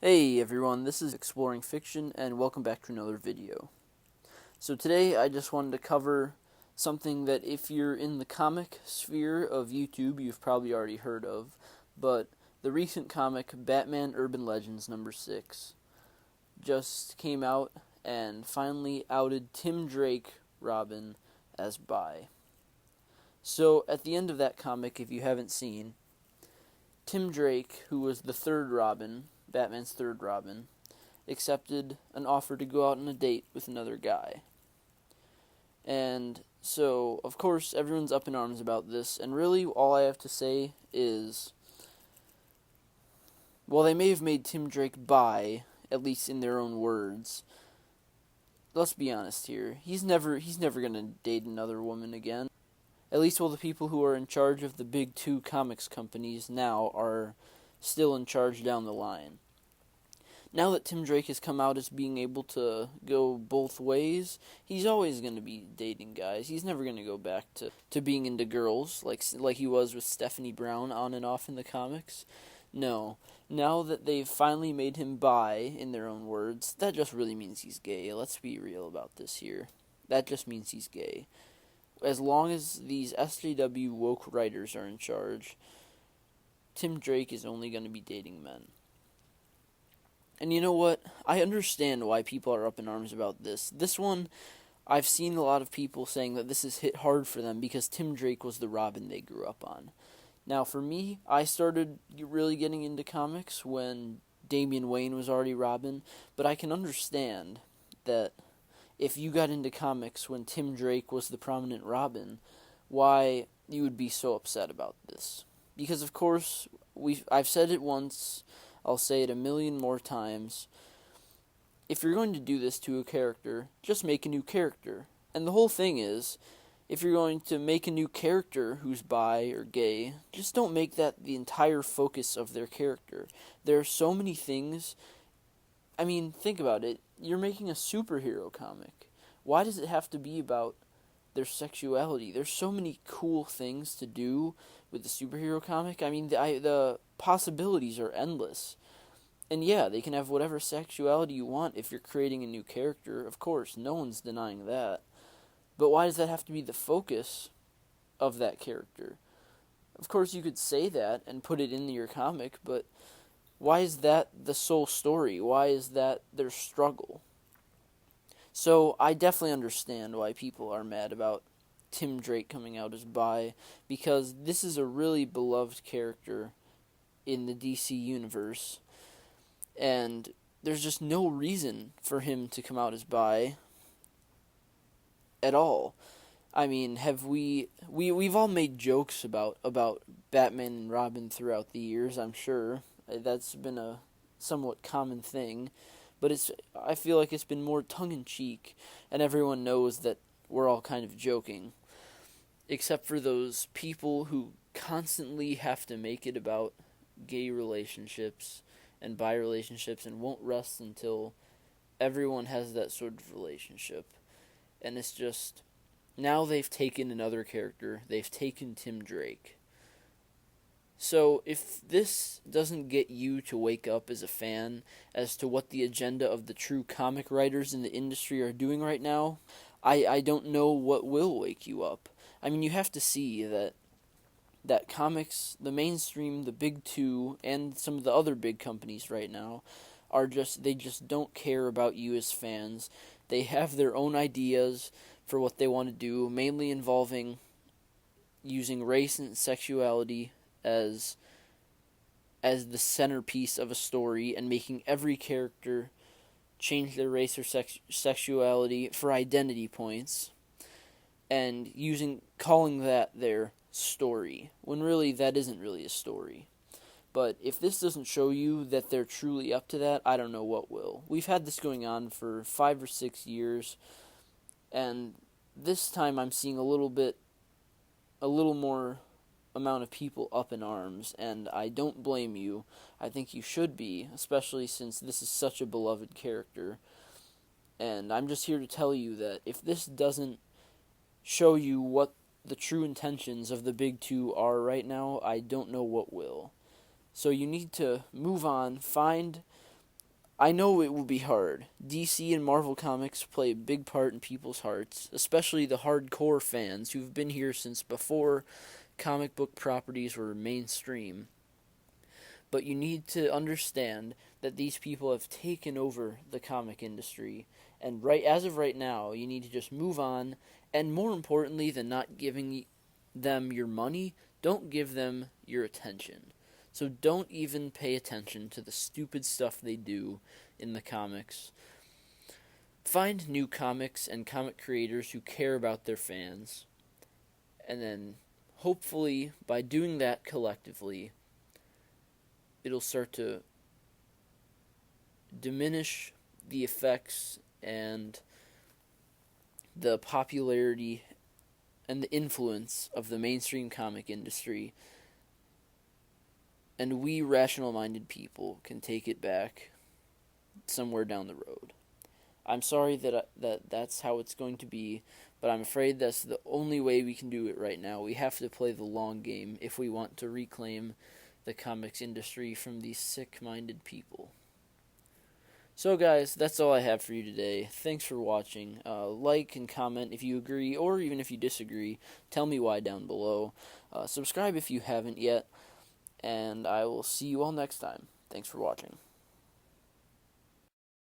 Hey everyone, this is Exploring Fiction, and welcome back to another video. So today I just wanted to cover something that if you're in the comic sphere of YouTube, you've probably already heard of, but the recent comic Batman Urban Legends number 6 just came out and finally outed Tim Drake Robin as bi. So at the end of that comic, if you haven't seen, Tim Drake, who was the third Robin, Batman's third Robin, accepted an offer to go out on a date with another guy. And so, of course, everyone's up in arms about this, and really all I have to say is, while they may have made Tim Drake bi, at least in their own words, let's be honest here, he's never going to date another woman again. At least while the people who are in charge of the big two comics companies now are still in charge down the line. Now that Tim Drake has come out as being able to go both ways, he's always going to be dating guys. He's never going to go back to being into girls like he was with Stephanie Brown on and off in the comics. No. Now that they've finally made him bi, in their own words, that just really means he's gay. Let's be real about this here. That just means he's gay. As long as these SJW woke writers are in charge, Tim Drake is only going to be dating men. And you know what? I understand why people are up in arms about this. This one, I've seen a lot of people saying that this has hit hard for them because Tim Drake was the Robin they grew up on. Now, for me, I started really getting into comics when Damian Wayne was already Robin, but I can understand that if you got into comics when Tim Drake was the prominent Robin, why you would be so upset about this. Because, of course, I've said it once, I'll say it a million more times. If you're going to do this to a character, just make a new character. And the whole thing is, if you're going to make a new character who's bi or gay, just don't make that the entire focus of their character. There are so many things. I mean, think about it. You're making a superhero comic. Why does it have to be about their sexuality? There's so many cool things to do with the superhero comic. I mean, the possibilities are endless. And yeah, they can have whatever sexuality you want if you're creating a new character. Of course, no one's denying that. But why does that have to be the focus of that character? Of course, you could say that and put it into your comic, but why is that the sole story? Why is that their struggle? So I definitely understand why people are mad about Tim Drake coming out as bi, because this is a really beloved character in the DC universe, and there's just no reason for him to come out as bi at all. I mean, we've all made jokes about Batman and Robin throughout the years, I'm sure. That's been a somewhat common thing, but I feel like it's been more tongue-in-cheek, and everyone knows that we're all kind of joking, except for those people who constantly have to make it about gay relationships and bi relationships and won't rest until everyone has that sort of relationship. And it's just, now they've taken another character, they've taken Tim Drake. So if this doesn't get you to wake up as a fan as to what the agenda of the true comic writers in the industry are doing right now, I don't know what will wake you up. I mean, you have to see that comics, the mainstream, the big two, and some of the other big companies right now they just don't care about you as fans. They have their own ideas for what they want to do, mainly involving using race and sexuality as the centerpiece of a story, and making every character change their race or sexuality for identity points, and calling that their story, when really that isn't really a story. But if this doesn't show you that they're truly up to that, I don't know what will. We've had this going on for 5 or 6 years, and this time I'm seeing a little more amount of people up in arms, and I don't blame you. I think you should be, especially since this is such a beloved character. And I'm just here to tell you that if this doesn't show you what the true intentions of the big two are right now, I don't know what will. So you need to move on, find I know it will be hard. DC and Marvel Comics play a big part in people's hearts, especially the hardcore fans who've been here since before comic book properties were mainstream. But you need to understand that these people have taken over the comic industry, and as of right now, you need to just move on, and more importantly than not giving them your money, don't give them your attention. So don't even pay attention to the stupid stuff they do in the comics. Find new comics and comic creators who care about their fans. And then, hopefully, by doing that collectively, it'll start to diminish the effects and the popularity and the influence of the mainstream comic industry, and we rational-minded people can take it back somewhere down the road. I'm sorry that's how it's going to be, but I'm afraid that's the only way we can do it right now. We have to play the long game if we want to reclaim the comics industry from these sick-minded people. So guys, that's all I have for you today. Thanks for watching. Like and comment if you agree, or even if you disagree. Tell me why down below. Subscribe if you haven't yet. And I will see you all next time. Thanks for watching.